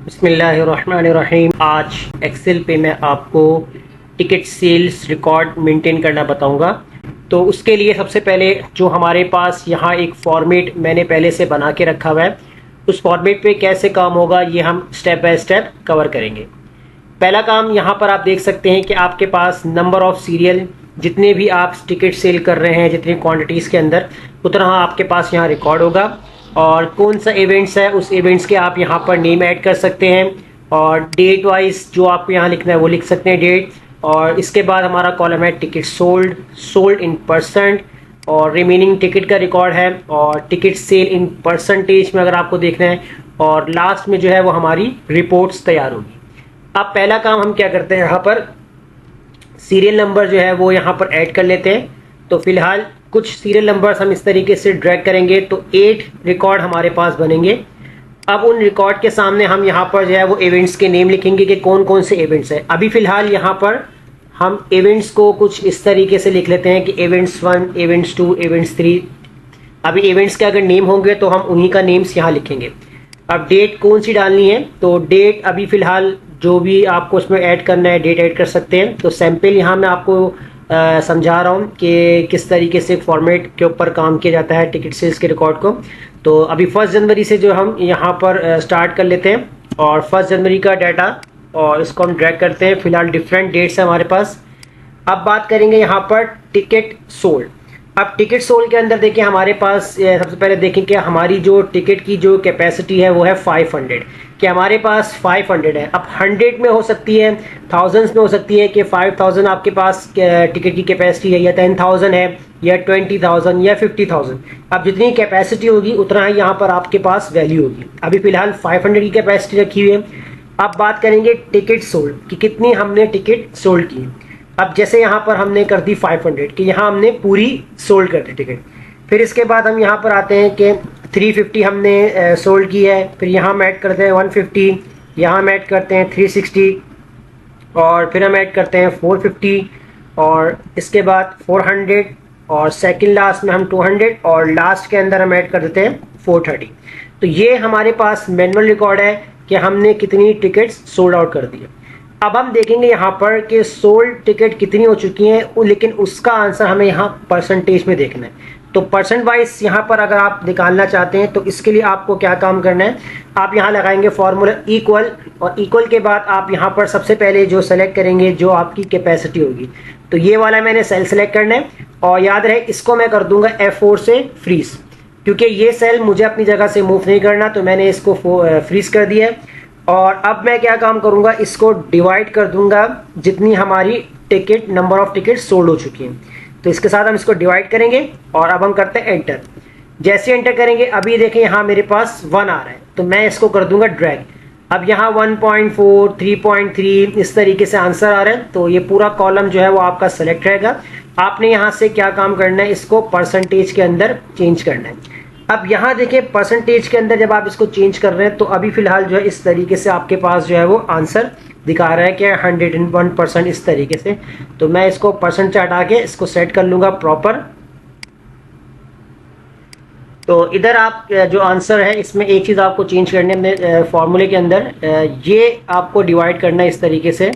बिस्मिल्लाहिर्रहमानिर्रहीम। आज एक्सेल पे मैं आपको टिकट सेल्स रिकॉर्ड मेंटेन करना बताऊंगा। तो उसके लिए सबसे पहले जो हमारे पास यहाँ एक फॉर्मेट मैंने पहले से बना के रखा हुआ है, उस फॉर्मेट पे कैसे काम होगा ये हम स्टेप बाय स्टेप कवर करेंगे। पहला काम यहाँ पर आप देख सकते हैं कि आपके पास नंबर ऑफ़ सीरियल, जितने भी आप टिकट सेल कर रहे हैं, जितनी क्वांटिटीज़ के अंदर, उतना आपके पास यहाँ रिकॉर्ड होगा। और कौन सा इवेंट्स है, उस इवेंट्स के आप यहाँ पर नेम ऐड कर सकते हैं और डेट वाइज जो आपको यहाँ लिखना है वो लिख सकते हैं डेट। और इसके बाद हमारा कॉलम है ticket sold, sold in percent, और रिमेनिंग टिकट का रिकॉर्ड है, और टिकट सेल इन परसेंटेज में अगर आपको देखना है, और लास्ट में जो है वो हमारी रिपोर्ट्स तैयार होगी। अब पहला काम हम क्या करते हैं, यहाँ पर सीरियल नंबर जो है वो यहाँ पर ऐड कर लेते हैं। तो फिलहाल कुछ सीरियल नंबर्स हम इस तरीके से ड्रैग करेंगे तो 8 रिकॉर्ड हमारे पास बनेंगे। अब उन रिकॉर्ड के सामने हम यहाँ पर जो है वो इवेंट्स के नेम लिखेंगे कि कौन कौन से इवेंट्स हैं। अभी फ़िलहाल यहाँ पर हम इवेंट्स को कुछ इस तरीके से लिख लेते हैं कि इवेंट्स 1, इवेंट्स 2, इवेंट्स 3। अभी इवेंट्स के अगर नेम होंगे तो हम उन्हीं का नेम्स यहाँ लिखेंगे। अब डेट कौन सी डालनी है, तो डेट अभी फ़िलहाल जो भी आपको उसमें ऐड करना है डेट ऐड कर सकते हैं। तो सैम्पल यहाँ मैं आपको समझा रहा हूँ कि किस तरीके से फॉर्मेट के ऊपर काम किया जाता है टिकट सेल्स के रिकॉर्ड को। तो अभी 1 जनवरी से जो हम यहाँ पर स्टार्ट कर लेते हैं, और 1 जनवरी का डाटा और इसको हम ड्रैग करते हैं। फिलहाल डिफरेंट डेट्स है हमारे पास। अब बात करेंगे यहाँ पर टिकट सोल्ड। अब टिकट सोल्ड के अंदर देखिए हमारे पास सबसे पहले देखें कि हमारी जो टिकट की जो कैपेसिटी है वो है 500, कि हमारे पास 500 है। अब 100 में हो सकती है, थाउजेंड्स में हो सकती है कि 5000 आपके पास टिकट की कैपेसिटी है, या 10,000 है, या 20,000 या 50,000। अब जितनी कैपेसिटी होगी उतना ही यहाँ पर आपके पास वैल्यू होगी। अभी फ़िलहाल 500 की कैपेसिटी रखी हुई है। अब बात करेंगे टिकट सोल्ड कि कितनी हमने टिकट सोल्ड की। अब जैसे यहाँ पर हमने कर दी 500 कि यहाँ हमने पूरी सोल्ड कर दी टिकट। फिर इसके बाद हम यहाँ पर आते हैं कि 350 हमने सोल्ड की है। फिर यहाँ हम ऐड करते हैं 150, यहाँ हम ऐड करते हैं 360, और फिर हम ऐड करते हैं 450, और इसके बाद 400, और सेकंड लास्ट में हम 200, और लास्ट के अंदर हम ऐड कर देते हैं 430। तो ये हमारे पास मैनुअल रिकॉर्ड है कि हमने कितनी टिकट्स सोल्ड आउट कर दी है। अब हम देखेंगे यहाँ पर कि सोल्ड टिकट कितनी हो चुकी हैं, लेकिन उसका आंसर हमें यहाँ परसेंटेज में देखना है। तो परसेंट वाइज यहाँ पर अगर आप निकालना चाहते हैं तो इसके लिए आपको क्या काम करना है, आप यहाँ लगाएंगे फॉर्मूला इक्वल, और इक्वल के बाद आप यहाँ पर सबसे पहले जो सेलेक्ट करेंगे जो आपकी कैपेसिटी होगी। तो ये वाला मैंने सेल सेलेक्ट करना है, और याद रहे इसको मैं कर दूंगा F4 से फ्रीज, क्योंकि ये सेल मुझे अपनी जगह से मूव नहीं करना, तो मैंने इसको फ्रीज कर दिया है। और अब मैं क्या काम करूंगा, इसको डिवाइड कर दूंगा जितनी हमारी ticket, number of ticket sold हो चुकी हैं। तो इसके साथ हम इसको डिवाइड करेंगे, और अब हम करते हैं एंटर। जैसे एंटर करेंगे अभी देखें यहाँ मेरे पास 1 आ रहा है, तो मैं इसको कर दूंगा ड्रैग। अब यहाँ 1.4, 3.3 इस तरीके से आंसर आ रहा है। तो ये पूरा कॉलम जो है वो आपका सेलेक्ट रहेगा। आपने यहाँ से क्या काम करना है, इसको परसेंटेज के अंदर चेंज करना है। अब यहाँ देखिए परसेंटेज के अंदर जब आप इसको चेंज कर रहे हैं तो अभी फ़िलहाल जो है इस तरीके से आपके पास जो है वो आंसर दिखा रहा है कि 101% इस तरीके से। तो मैं इसको परसेंट से हटा के इसको सेट कर लूँगा प्रॉपर। तो इधर आप जो आंसर है इसमें एक चीज़ आपको चेंज करने में फॉर्मूले के अंदर ये आपको डिवाइड करना है इस तरीके से।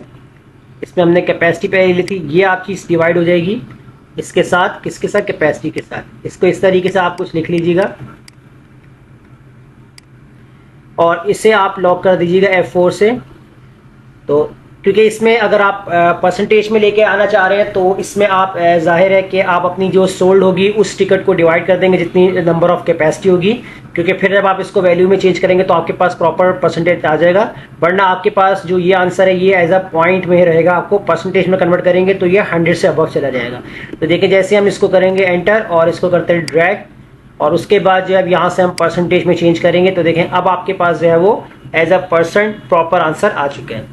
इसमें हमने कैपेसिटी पहले ली थी, ये आपकी डिवाइड हो जाएगी इसके साथ, किसके साथ, कैपेसिटी के साथ। इसको इस तरीके से आप कुछ लिख लीजिएगा, और इसे आप लॉक कर दीजिएगा F4 से। तो क्योंकि इसमें अगर आप परसेंटेज में लेके आना चाह रहे हैं तो इसमें आप जाहिर है कि आप अपनी जो सोल्ड होगी उस टिकट को डिवाइड कर देंगे जितनी नंबर ऑफ कैपेसिटी होगी, क्योंकि फिर जब आप इसको वैल्यू में चेंज करेंगे तो आपके पास प्रॉपर परसेंटेज आ जाएगा। वरना आपके पास जो ये आंसर है ये एज अ पॉइंट में रहेगा, आपको परसेंटेज में कन्वर्ट करेंगे तो ये 100 से अबव चला जाएगा। तो देखिए जैसे हम इसको करेंगे एंटर और इसको करते हैं ड्रैग, और उसके बाद जो है यहाँ से हम परसेंटेज में चेंज करेंगे तो देखें अब आपके पास जो है वो as a percent proper answer आ चुके हैं।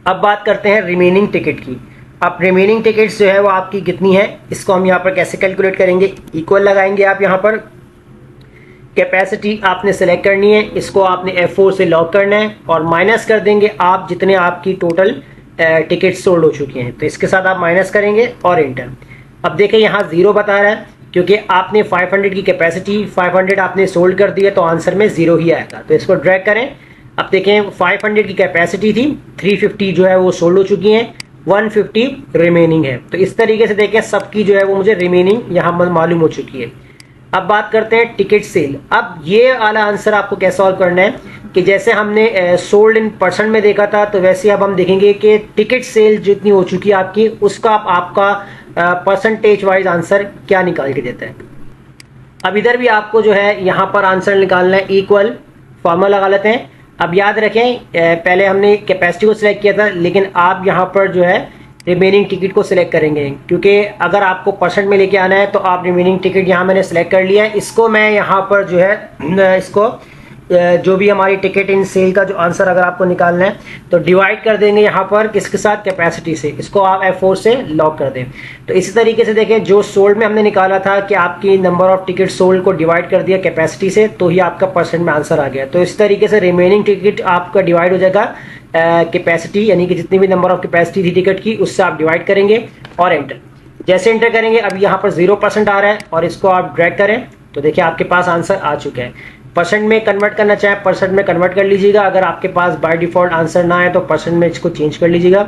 अब बात करते हैं रिमेनिंग टिकट की। अब रिमेनिंग टिकट्स जो है वो आपकी कितनी है, इसको हम यहाँ पर कैसे कैलकुलेट करेंगे, इक्वल लगाएंगे आप यहाँ पर। कैपेसिटी आपने सेलेक्ट करनी है, इसको आपने F4 से लॉक करना है, और माइनस कर देंगे आप जितने आपकी टोटल टिकट सोल्ड हो चुकी हैं। तो इसके साथ आप माइनस करेंगे और एंटर। अब देखिए यहाँ 0 बता रहा है, क्योंकि आपने 500 की कैपेसिटी 500 आपने सोल्ड कर दी है, तो आंसर में 0 ही आएगा। तो इसको ड्रैग करें, अब देखें 500 की कैपेसिटी थी, 350 जो है वो सोल्ड हो चुकी हैं, 150 रिमेनिंग है। तो इस तरीके से देखें सबकी जो है वो मुझे रिमेनिंग यहाँ मालूम हो चुकी है। अब बात करते हैं टिकट सेल। अब ये वाला आंसर आपको कैसे सॉल्व करना है कि जैसे हमने सोल्ड इन परसेंट में देखा था, तो वैसे अब हम देखेंगे कि टिकट सेल जितनी हो चुकी है आपकी, उसका आपका परसेंटेज वाइज आंसर क्या निकाल के देता है। अब इधर भी आपको जो है यहाँ पर आंसर निकालना है, इक्वल फॉर्मूला लगा लेते हैं। अब याद रखें पहले हमने कैपेसिटी को सिलेक्ट किया था, लेकिन आप यहाँ पर जो है रिमेनिंग टिकट को सिलेक्ट करेंगे, क्योंकि अगर आपको परसेंट में लेके आना है तो आप रिमेनिंग टिकट यहाँ मैंने सिलेक्ट कर लिया है। इसको मैं यहाँ पर जो है इसको जो भी हमारी टिकट इन सेल का जो आंसर अगर आपको निकालना है तो डिवाइड कर देंगे यहाँ पर किसके साथ, कैपेसिटी से। इसको आप F4 से लॉक कर दें। तो इसी तरीके से देखें जो सोल्ड में हमने निकाला था कि आपकी नंबर ऑफ टिकट सोल्ड को डिवाइड कर दिया कैपेसिटी से, तो ही आपका परसेंट में आंसर आ गया। तो इस तरीके से रिमेनिंग टिकट आपका डिवाइड हो जाएगा कैपेसिटी, यानी कि जितनी भी नंबर ऑफ कैपेसिटी थी टिकट की उससे आप डिवाइड करेंगे और एंटर। जैसे एंटर करेंगे अब यहाँ पर 0% आ रहा है और इसको आप ड्रैग करें तो देखिए आपके पास आंसर आ चुका है। परसेंट में कन्वर्ट करना चाहे परसेंट में कन्वर्ट कर लीजिएगा, अगर आपके पास बाय डिफॉल्ट आंसर ना है तो परसेंट में इसको चेंज कर लीजिएगा।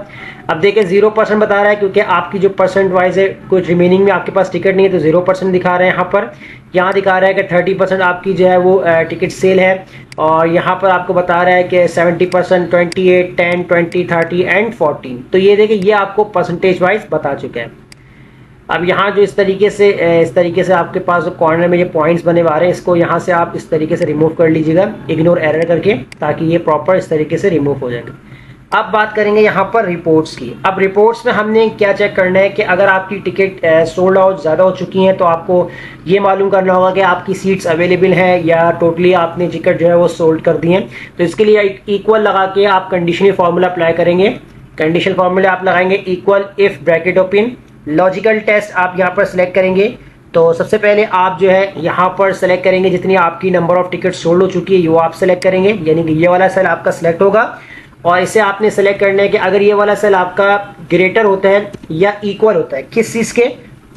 अब देखिए 0% बता रहा है क्योंकि आपकी जो परसेंट वाइज है कुछ रिमेनिंग में आपके पास टिकट नहीं है, तो 0% दिखा रहे हैं यहाँ पर। यहाँ दिखा रहा है कि 30% आपकी जो है वो टिकट सेल है, और यहाँ पर आपको बता रहा है कि 70%, 28, 10, 20, 30 एंड 14। तो ये देखिए ये आपको परसेंटेज वाइज बता चुका है। अब यहाँ जो इस तरीके से आपके पास जो कॉर्नर में ये पॉइंट्स बने हुए आ रहे हैं, इसको यहाँ से आप इस तरीके से रिमूव कर लीजिएगा इग्नोर एरर करके, ताकि ये प्रॉपर इस तरीके से रिमूव हो जाएगा। अब बात करेंगे यहाँ पर रिपोर्ट्स की। अब रिपोर्ट्स में हमने क्या चेक करना है कि अगर आपकी टिकट सोल्ड आउट ज़्यादा हो चुकी हैं तो आपको ये मालूम करना होगा कि आपकी सीट्स अवेलेबल हैं या टोटली आपने टिकट जो है वो सोल्ड कर दी हैं। तो इसके लिए इक्वल लगा के आप कंडीशनल फार्मूला अप्लाई करेंगे। कंडीशनल फार्मूला आप लगाएंगे equal if bracket open, logical test आप यहाँ पर सिलेक्ट करेंगे। तो सबसे पहले आप जो है यहाँ पर सेलेक्ट करेंगे जितनी आपकी नंबर ऑफ टिकट सोल्ड हो चुकी है वो आप सेलेक्ट करेंगे, यानी कि ये वाला सेल आपका सेलेक्ट होगा। और इसे आपने सेलेक्ट करना है कि अगर ये वाला सेल आपका ग्रेटर होता है या इक्वल होता है किस चीज़ के,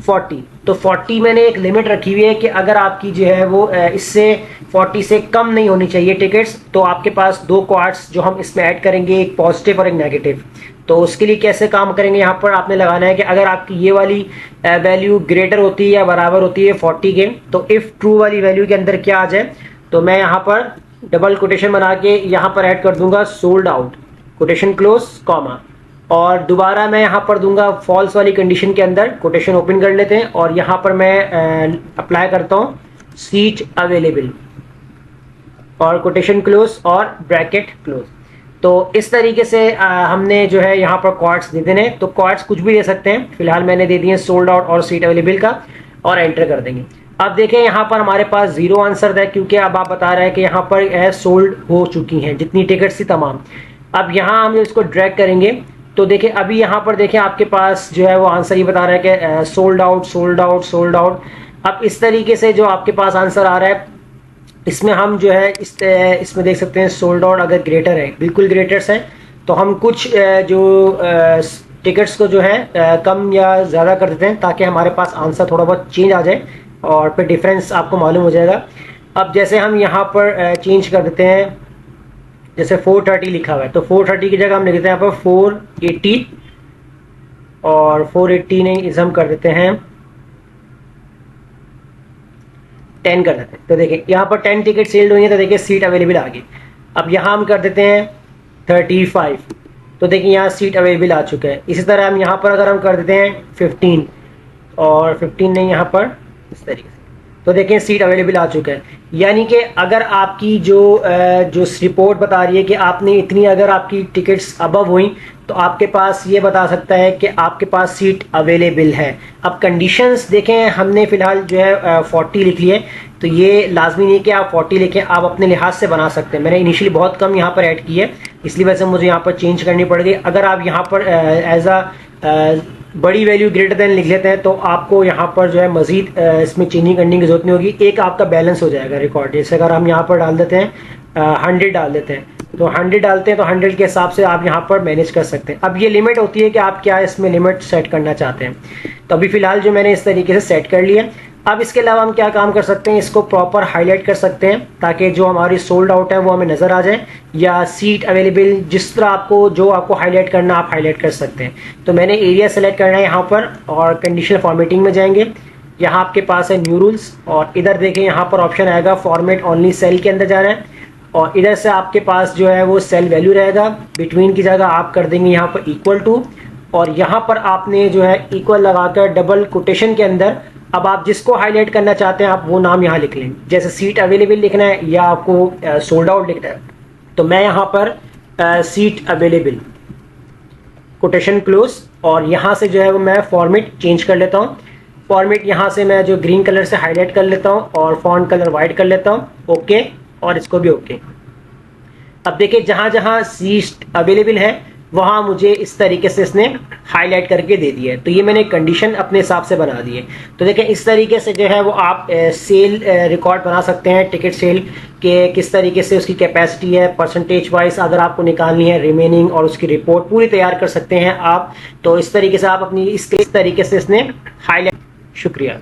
40। तो 40 मैंने एक लिमिट रखी हुई है कि अगर आपकी जो है वो इससे 40 से कम नहीं होनी चाहिए टिकट्स, तो आपके पास दो क्वार्ट्स जो हम इसमें ऐड करेंगे, एक पॉजिटिव और एक नेगेटिव। तो उसके लिए कैसे काम करेंगे, यहाँ पर आपने लगाना है कि अगर आपकी ये वाली वैल्यू ग्रेटर होती है या बराबर होती है 40 के, तो इफ़ ट्रू वाली वैल्यू के अंदर क्या आ जाए, तो मैं यहाँ पर डबल कोटेशन बना के यहाँ पर ऐड कर दूंगा sold out, quotation close comma, और दोबारा मैं यहाँ पर दूंगा फॉल्स वाली कंडीशन के अंदर कोटेशन ओपन कर लेते हैं, और यहाँ पर मैं अप्लाई करता हूँ सीट अवेलेबल और कोटेशन क्लोज और ब्रैकेट क्लोज। तो इस तरीके से हमने जो है यहाँ पर क्वार्ट्स दे देने, तो क्वार्ट्स कुछ भी दे सकते हैं, फिलहाल मैंने दे दिए सोल्ड आउट और सीट अवेलेबल का, और एंटर कर देंगे। अब देखें यहाँ पर हमारे पास 0 आंसर है, क्योंकि अब आप बता रहे हैं कि यहाँ पर सोल्ड हो चुकी हैं जितनी टिकट्स थी तमाम। अब यहाँ हम इसको ड्रैग करेंगे तो देखें अभी यहाँ पर देखें आपके पास जो है वो आंसर ही बता रहा है कि sold out, sold out, sold out. अब इस तरीके से जो आपके पास आंसर आ रहा है, इसमें हम जो है इसमें देख सकते हैं सोल्ड आउट अगर ग्रेटर है, बिल्कुल ग्रेटर्स है, तो हम कुछ जो टिकट्स को जो है कम या ज़्यादा कर देते हैं ताकि हमारे पास आंसर थोड़ा बहुत चेंज आ जाए और फिर डिफरेंस आपको मालूम हो जाएगा। अब जैसे हम यहाँ पर चेंज कर देते हैं, जैसे 430 लिखा हुआ है तो 430 की जगह हम लिख देते हैं यहाँ पर 480, और 480 नहीं, इसे हम कर देते हैं 10 कर देते हैं। तो देखिए यहाँ पर 10 टिकट सेल्ड हुई है, तो देखिए सीट अवेलेबल आ गई। अब यहाँ हम कर देते हैं 35, तो देखिए यहाँ सीट अवेलेबल आ चुका है। इसी तरह हम यहाँ पर अगर हम कर देते हैं 15, और 15 नहीं, यहाँ पर इस तरीके से, तो देखें सीट अवेलेबल आ चुका है। यानी कि अगर आपकी जो रिपोर्ट बता रही है कि आपने इतनी, अगर आपकी टिकट्स अबव हुई तो आपके पास ये बता सकता है कि आपके पास सीट अवेलेबल है। अब कंडीशंस देखें, हमने फ़िलहाल जो है 40 लिख लिए, तो ये लाजमी नहीं कि आप 40 लिखें, आप अपने लिहाज से बना सकते हैं। मैंने इनिशियली बहुत कम यहाँ पर ऐड की है, इसलिए वजह से मुझे यहाँ पर चेंज करनी पड़ गई। अगर आप यहाँ पर एज बड़ी वैल्यू ग्रेटर देन लिख लेते हैं तो आपको यहाँ पर जो है मज़ीद इसमें चेंजिंग करने की जरूरत नहीं होगी, एक आपका बैलेंस हो जाएगा रिकॉर्ड। जैसे अगर हम यहाँ पर डाल देते हैं 100 डाल देते हैं, तो 100 डालते हैं तो 100 के हिसाब से आप यहाँ पर मैनेज कर सकते हैं। अब ये लिमिट होती है कि आप क्या इसमें लिमिट सेट करना चाहते हैं। तो अभी फ़िलहाल जो मैंने इस तरीके से सेट कर लिया। अब इसके अलावा हम क्या काम कर सकते हैं, इसको प्रॉपर हाईलाइट कर सकते हैं ताकि जो हमारी सोल्ड आउट है वो हमें नज़र आ जाए, या सीट अवेलेबल, जिस तरह आपको जो आपको हाईलाइट करना आप हाईलाइट कर सकते हैं। तो मैंने एरिया सेलेक्ट करना है यहाँ पर और कंडीशनल फॉर्मेटिंग में जाएंगे। यहाँ आपके पास है न्यू रूल्स और इधर देखें यहाँ पर ऑप्शन आएगा फॉर्मेट ओनली सेल के अंदर जा रहा है और इधर से आपके पास जो है वो सेल वैल्यू रहेगा। बिटवीन की जगह आप कर देंगे यहाँ पर इक्वल टू और यहाँ पर आपने जो है इक्वल लगाकर डबल कोटेशन के अंदर अब आप जिसको हाईलाइट करना चाहते हैं आप वो नाम यहाँ लिख लें, जैसे सीट अवेलेबल लिखना है या आपको सोल्ड आउट लिखना है। तो मैं यहाँ पर सीट अवेलेबल कोटेशन क्लोज और यहाँ से जो है वो मैं फॉर्मेट चेंज कर लेता हूँ। फॉर्मेट यहाँ से मैं जो ग्रीन कलर से हाईलाइट कर लेता हूँ और फॉन्ट कलर वाइट कर लेता हूँ, ओके, और इसको भी ओके। अब देखिए जहाँ जहाँ सीट अवेलेबल है वहाँ मुझे इस तरीके से इसने हाईलाइट करके दे दिया है। तो ये मैंने कंडीशन अपने हिसाब से बना दी है। तो देखें इस तरीके से जो है वो आप सेल रिकॉर्ड बना सकते हैं, टिकट सेल के किस तरीके से उसकी कैपेसिटी है परसेंटेज वाइज अगर आपको निकालनी है रिमेनिंग, और उसकी रिपोर्ट पूरी तैयार कर सकते हैं आप। तो इस तरीके से आप अपनी इस तरीके से इसने हाईलाइट। शुक्रिया।